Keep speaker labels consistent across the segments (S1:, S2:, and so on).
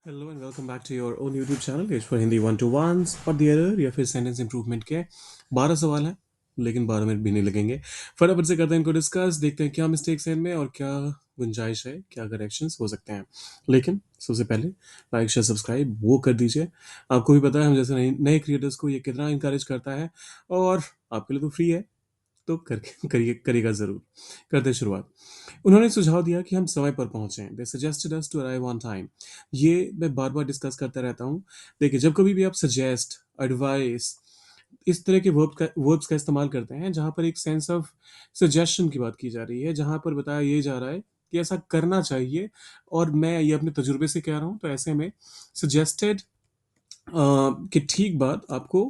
S1: Hello and welcome back to your own YouTube channel page for Hindi one to once और the error या फिर sentence improvement के 12 सवाल हैं। लेकिन 12 मिनट भी नहीं लगेंगे। फटाफट से करते हैं इनको डिस्कस, देखते हैं क्या मिस्टेक्स हैं इनमें और क्या गुंजाइश है, क्या करेक्शंस हो सकते हैं। लेकिन सबसे पहले लाइक शेयर सब्सक्राइब वो कर दीजिए। आपको भी पता है हम जैसे नए नए क्रिएटर्स को ये कितना इंकरेज करता है। और आपके लिए तो फ्री है, तो करके करिए, करिएगा ज़रूर। करते हैं शुरुआत। उन्होंने सुझाव दिया कि हम समय पर पहुंचें। They suggested us to arrive on time. ये मैं बार बार डिस्कस करता रहता हूँ। देखिए, जब कभी भी आप सजेस्ट, एडवाइस, इस तरह के वर्ब्स का इस्तेमाल करते हैं जहां पर एक सेंस ऑफ सजेशन की बात की जा रही है, जहां पर बताया ये जा रहा है कि ऐसा करना चाहिए और मैं ये अपने तजुर्बे से कह रहा हूँ, तो ऐसे में सजेस्टेड कि ठीक बात, आपको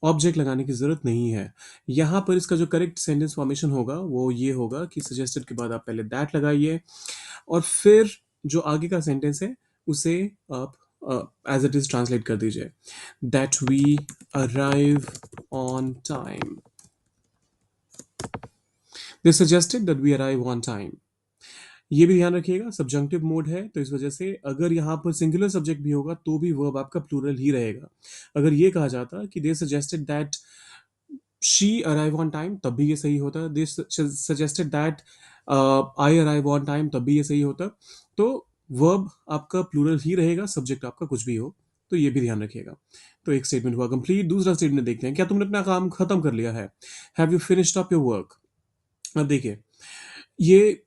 S1: ऑब्जेक्ट लगाने की ज़रूरत नहीं है। यहाँ पर इसका जो करेक्ट सेंटेंस फॉर्मेशन होगा वो ये होगा कि सजेस्टेड के बाद आप पहले दैट लगाइए और फिर जो आगे का सेंटेंस है उसे आप एज इट इज़ ट्रांसलेट कर दीजिए। That we arrive on time. They suggested that we arrive on time. ये भी ध्यान रखिएगा, सब्जंक्टिव मोड है तो इस वजह से अगर यहाँ पर सिंगुलर सब्जेक्ट भी होगा तो भी वर्ब आपका प्लूरल ही रहेगा। अगर ये कहा जाता कि दे suggested that she arrive on time, तब भी ये सही होता। दे suggested that I arrive on time, तब भी ये सही होता। तो वर्ब आपका प्लूरल ही रहेगा, सब्जेक्ट आपका कुछ भी हो। तो ये भी ध्यान रखिएगा। तो एक स्टेटमेंट हुआ कंप्लीट। दूसरा स्टेटमेंट देखते हैं, क्या तुमने अपना काम खत्म कर लिया है? Have you finished up your work? अब देखिए, ये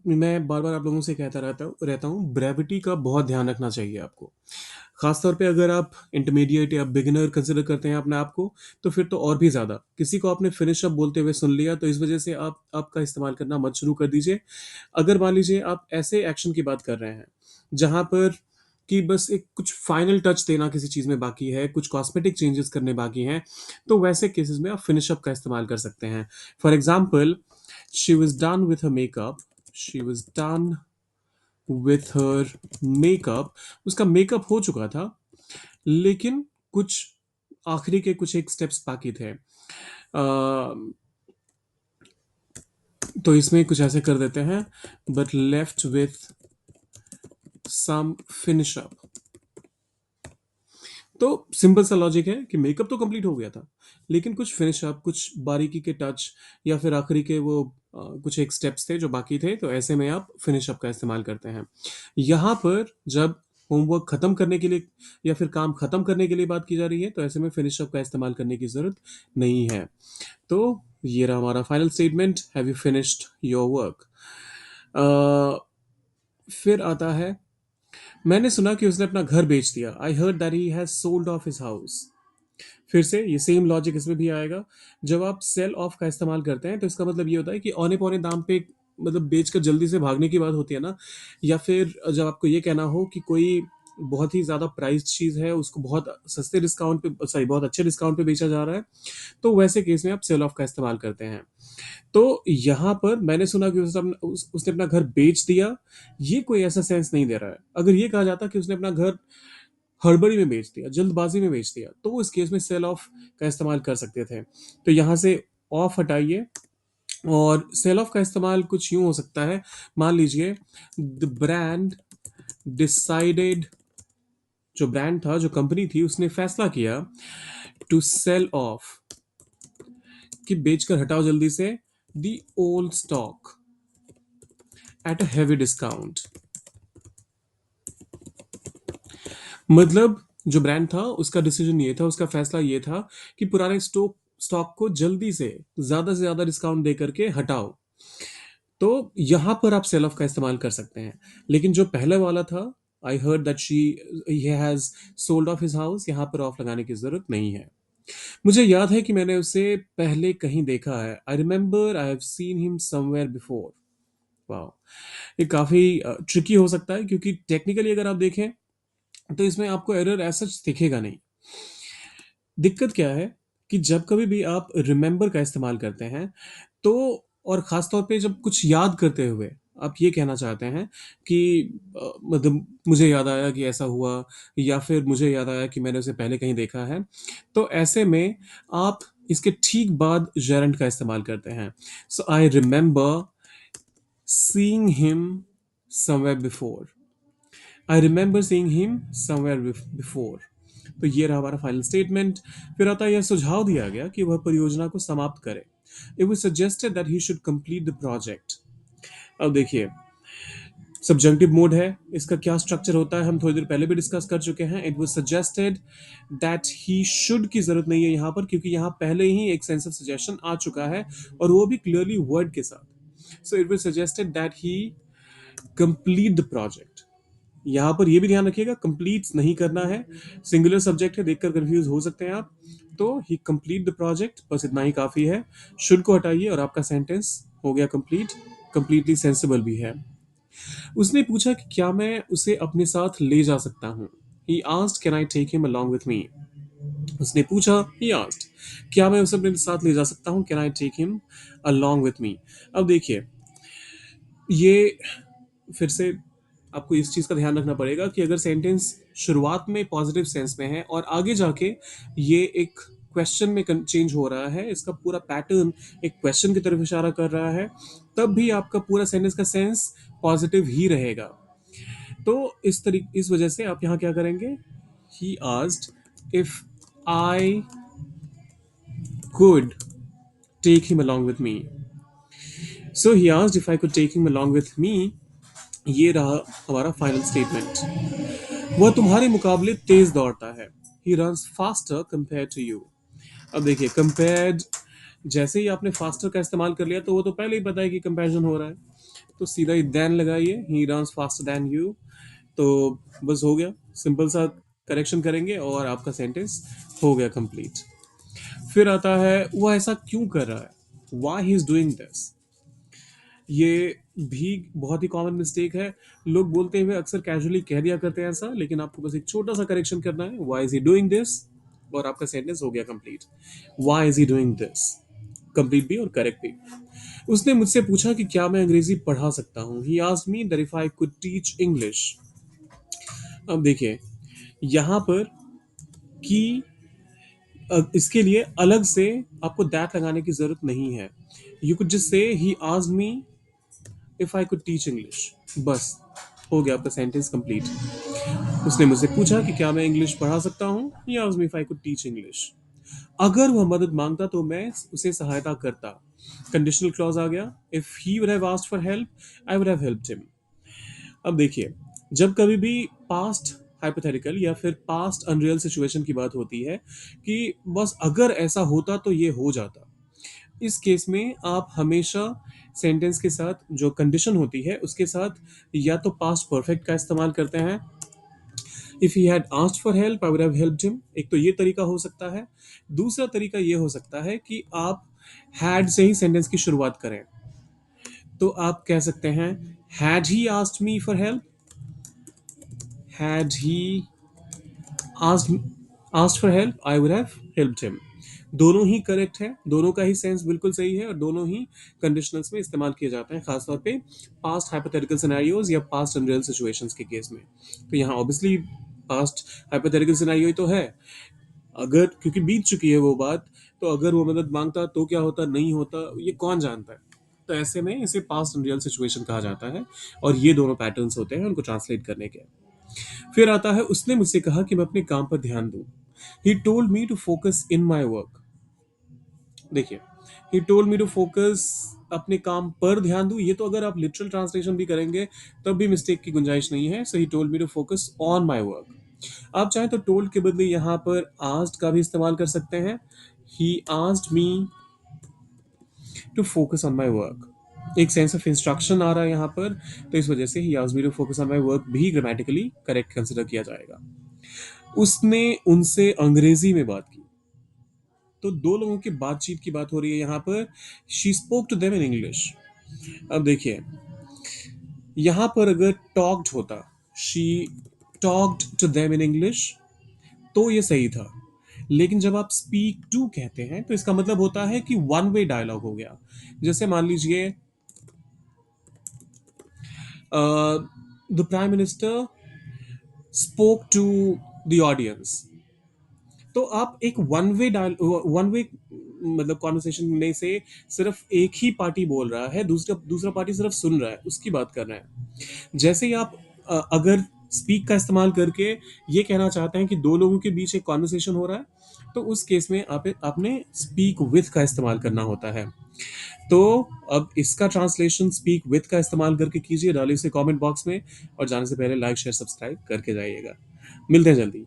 S1: मैं बार बार आप लोगों से कहता रहता हूँ, ब्रेविटी का बहुत ध्यान रखना चाहिए आपको। खासतौर पे अगर आप इंटरमीडिएट या बिगिनर कंसिडर करते हैं अपने आप को, तो फिर तो और भी ज़्यादा। किसी को आपने फिनिश अप बोलते हुए सुन लिया तो इस वजह से आप आपका इस्तेमाल करना मत शुरू कर दीजिए। अगर मान लीजिए आप ऐसे एक्शन की बात कर रहे हैं जहाँ पर कि बस एक कुछ फाइनल टच देना किसी चीज़ में बाकी है, कुछ कॉस्मेटिक चेंजेस करने बाकी हैं, तो वैसे केसेस में आप फिनिश अप का इस्तेमाल कर सकते हैं। For example, she was done with her makeup. She was done with her makeup. उसका मेकअप हो चुका था, लेकिन कुछ आखिरी के कुछ एक स्टेप्स बाकी थे। तो इसमें कुछ ऐसे कर देते हैं, but left with some finish up. तो सिंपल सा लॉजिक है कि मेकअप तो कंप्लीट हो गया था, लेकिन कुछ फिनिश अप, कुछ बारीकी के टच या फिर आखिरी के वो कुछ एक स्टेप्स थे जो बाकी थे, तो ऐसे में आप फिनिश अप का इस्तेमाल करते हैं। यहाँ पर जब होमवर्क खत्म करने के लिए या फिर काम खत्म करने के लिए बात की जा रही है, तो ऐसे में फिनिश अप का इस्तेमाल करने की जरूरत नहीं है। तो ये रहा हमारा final statement, have you finished your work. फिर आता है, मैंने सुना कि उसने अपना घर बेच दिया। I heard that he has sold off his house. फिर से ये सेम लॉजिक इसमें भी आएगा। जब आप सेल ऑफ का इस्तेमाल करते हैं तो इसका मतलब ये होता है कि औने पौने दाम पे, मतलब बेचकर जल्दी से भागने की बात होती है ना। या फिर जब आपको ये कहना हो कि कोई बहुत ही ज़्यादा प्राइस्ड चीज़ है, उसको बहुत सस्ते डिस्काउंट पे, सॉरी बहुत अच्छे डिस्काउंट पे बेचा जा रहा है, तो वैसे केस में आप सेल ऑफ का इस्तेमाल करते हैं। तो यहाँ पर मैंने सुना कि उसने अपना घर बेच दिया, ये कोई ऐसा सेंस नहीं दे रहा है। अगर ये कहा जाता कि उसने अपना घर हड़बड़ी में बेच दिया, जल्दबाजी में बेच दिया, तो इस केस में सेल ऑफ का इस्तेमाल कर सकते थे। तो यहाँ से ऑफ हटाइए और सेल ऑफ का इस्तेमाल कुछ यूं हो सकता है। मान लीजिए द ब्रांड डिसाइडेड, जो ब्रांड था, जो कंपनी थी, उसने फैसला किया टू सेल ऑफ, कि बेचकर हटाओ जल्दी से, the old stock at a heavy discount. मतलब जो ब्रांड था उसका डिसीजन ये था, उसका फैसला ये था कि पुराने स्टॉक स्टॉक को जल्दी से ज्यादा डिस्काउंट दे करके हटाओ। तो यहां पर आप सेल ऑफ का इस्तेमाल कर सकते हैं। लेकिन जो पहले वाला था, I heard that she he has sold off his house, यहां पर ऑफ लगाने की जरूरत नहीं है। मुझे याद है कि मैंने उसे पहले कहीं देखा है। I remember I have seen him somewhere before. वाह, ये काफी ट्रिकी हो सकता है क्योंकि टेक्निकली अगर आप देखें तो इसमें आपको एरर ऐसा दिखेगा नहीं। दिक्कत क्या है कि जब कभी भी आप रिमेंबर का इस्तेमाल करते हैं, तो और ख़ास तौर पे जब कुछ याद करते हुए आप ये कहना चाहते हैं कि मतलब मुझे याद आया कि ऐसा हुआ, या फिर मुझे याद आया कि मैंने उसे पहले कहीं देखा है, तो ऐसे में आप इसके ठीक बाद जेरंड का इस्तेमाल करते हैं। So I remember seeing him somewhere before. I remember seeing him somewhere before. तो ये रहा हमारा फाइनल स्टेटमेंट। फिर आता है, यह सुझाव दिया गया कि वह परियोजना को समाप्त करे। It was suggested that he should complete the project. अब देखिए, सब्जेक्टिव मोड है, इसका क्या स्ट्रक्चर होता है हम थोड़ी देर पहले भी डिस्कस कर चुके हैं। It was suggested that he should की जरूरत नहीं है यहाँ पर, क्योंकि यहाँ पहले ही एक सेंस ऑफ सजेशन आ चुका है, और वो भी क्लियरली वर्ड के साथ। So it was suggested that he complete the project. यहाँ पर ये भी ध्यान रखिएगा, कंप्लीट नहीं करना है, सिंगुलर सब्जेक्ट है, देखकर कंफ्यूज हो सकते हैं आप। तो ही कंप्लीट द प्रोजेक्ट, बस इतना ही काफी है। शुड को हटाइए और आपका सेंटेंस हो गया कंप्लीट। कंप्लीटली सेंसिबल भी है। उसने पूछा कि क्या मैं उसे अपने साथ ले जा सकता हूँ। He asked can I take him along with me. उसने पूछा, ही आस्क्ड, क्या मैं उसे अपने साथ ले जा सकता हूँ, can I take him along with me. अब देखिए, ये फिर से आपको इस चीज का ध्यान रखना पड़ेगा कि अगर सेंटेंस शुरुआत में पॉजिटिव सेंस में है और आगे जाके ये एक क्वेश्चन में चेंज हो रहा है, इसका पूरा पैटर्न एक क्वेश्चन की तरफ इशारा कर रहा है, तब भी आपका पूरा सेंटेंस का सेंस पॉजिटिव ही रहेगा। तो इस वजह से आप यहाँ क्या करेंगे, he asked if I could take him along with me. So he asked if I could take him along with me. ये रहा हमारा फाइनल स्टेटमेंट। वह तुम्हारे मुकाबले तेज दौड़ता है। He runs faster compare to you. अब देखिए, कंपेयर्ड, जैसे ही आपने फास्टर का इस्तेमाल कर लिया तो वो तो पहले ही पता है कि कंपैरिजन हो रहा है, तो सीधा ही देन लगाइए, ही रन्स फास्टर देन यू। तो बस हो गया, सिंपल सा करेक्शन करेंगे और आपका सेंटेंस हो गया कंप्लीट। फिर आता है, वो ऐसा क्यों कर रहा है, why he is doing this. ये भी बहुत ही कॉमन मिस्टेक है। लोग बोलते हुए अक्सर कैजुअली कह दिया करते हैं ऐसा, लेकिन आपको बस एक छोटा सा करेक्शन करना है, why is he doing this, और आपका सेंटेंस हो गया complete. Why is he doing this, complete भी और करेक्ट भी। उसने मुझसे पूछा कि क्या मैं अंग्रेजी पढ़ा सकता हूँ। He asked me that if I could teach English. अब देखिए, यहाँ पर कि इसके लिए अलग से आपको दैट लगाने की जरूरत नहीं है। You could just say he asked me if I could teach English, बस हो गया आपका सेंटेंस कंप्लीट। उसने मुझसे पूछा कि क्या मैं इंग्लिश पढ़ा सकता हूँ, he asked me if I could teach English. अगर वह मदद मांगता तो मैं उसे सहायता करता। कंडीशनल क्लॉज आ गया, if he would have asked for help I would have helped him. अब देखिए, जब कभी भी पास्ट हाइपोथेटिकल या फिर पास्ट अनरियल सिचुएशन की बात होती है कि बस अगर ऐसा होता तो ये हो जाता, इस केस में आप हमेशा सेंटेंस के साथ जो कंडीशन होती है उसके साथ या तो पास्ट परफेक्ट का इस्तेमाल करते हैं। If he had asked for help I would have helped him, एक तो ये तरीका हो सकता है। दूसरा तरीका ये हो सकता है कि आप हैड से ही सेंटेंस की शुरुआत करें। तो आप कह सकते हैं, had he asked me for help, had he asked asked for help I would have helped him. दोनों ही करेक्ट है, दोनों का ही सेंस बिल्कुल सही है, और दोनों ही कंडीशनल्स में इस्तेमाल किए जाते हैं, खासतौर पे पास्ट हाइपोथेटिकल सिनेरियोज या पास्ट अनरियल सिचुएशंस के केस में। तो यहाँ ऑब्वियसली पास्ट हाइपोथेटिकल सिनेरियो ही तो है, अगर क्योंकि बीत चुकी है वो बात, तो अगर वो मदद मांगता तो क्या होता, नहीं होता, ये कौन जानता है। तो ऐसे में इसे पास्ट अनरियल सिचुएशन कहा जाता है, और ये दोनों पैटर्न्स होते हैं उनको ट्रांसलेट करने के। फिर आता है, उसने मुझसे कहा कि मैं अपने काम पर ध्यान दूं। He told me to focus in my work. देखिए, he told me to focus, अपने काम पर ध्यान दूं, ये तो अगर आप लिटरल ट्रांसलेशन भी करेंगे तब भी मिस्टेक की गुंजाइश नहीं है। So he told me to focus on my work. आप चाहें तो टोल्ड के बदले यहाँ पर आस्क्ड का भी इस्तेमाल कर सकते हैं। He asked me to focus on my work, एक सेंस ऑफ इंस्ट्रक्शन आ रहा है यहाँ पर, तो इस वजह से he asked me to focus on my work भी ग्रामेटिकली करेक्ट कंसिडर किया जाएगा। उसने उनसे अंग्रेजी में बात की। तो दो लोगों की बातचीत की बात हो रही है यहाँ पर। She spoke to them in English. अब देखिए, यहाँ पर अगर टॉक्ड होता, she talked to them in English, तो ये सही था। लेकिन जब आप स्पीक टू कहते हैं तो इसका मतलब होता है कि वन वे डायलॉग हो गया। जैसे मान लीजिए, the prime minister spoke to the audience. तो आप एक वन वे मतलब कॉन्वर्सेशन में से सिर्फ एक ही पार्टी बोल रहा है, दूसरा दूसरा पार्टी सिर्फ सुन रहा है, उसकी बात कर रहे हैं। जैसे ही आप अगर स्पीक का इस्तेमाल करके ये कहना चाहते हैं कि दो लोगों के बीच एक कॉन्वर्सेशन हो रहा है, तो उस केस में आपने स्पीक विथ का इस्तेमाल करना होता है। तो अब इसका ट्रांसलेशन स्पीक विथ का इस्तेमाल करके कीजिए, डालिए उसे कमेंट बॉक्स में, और जाने से पहले लाइक शेयर सब्सक्राइब करके जाइएगा। मिलते हैं जल्दी।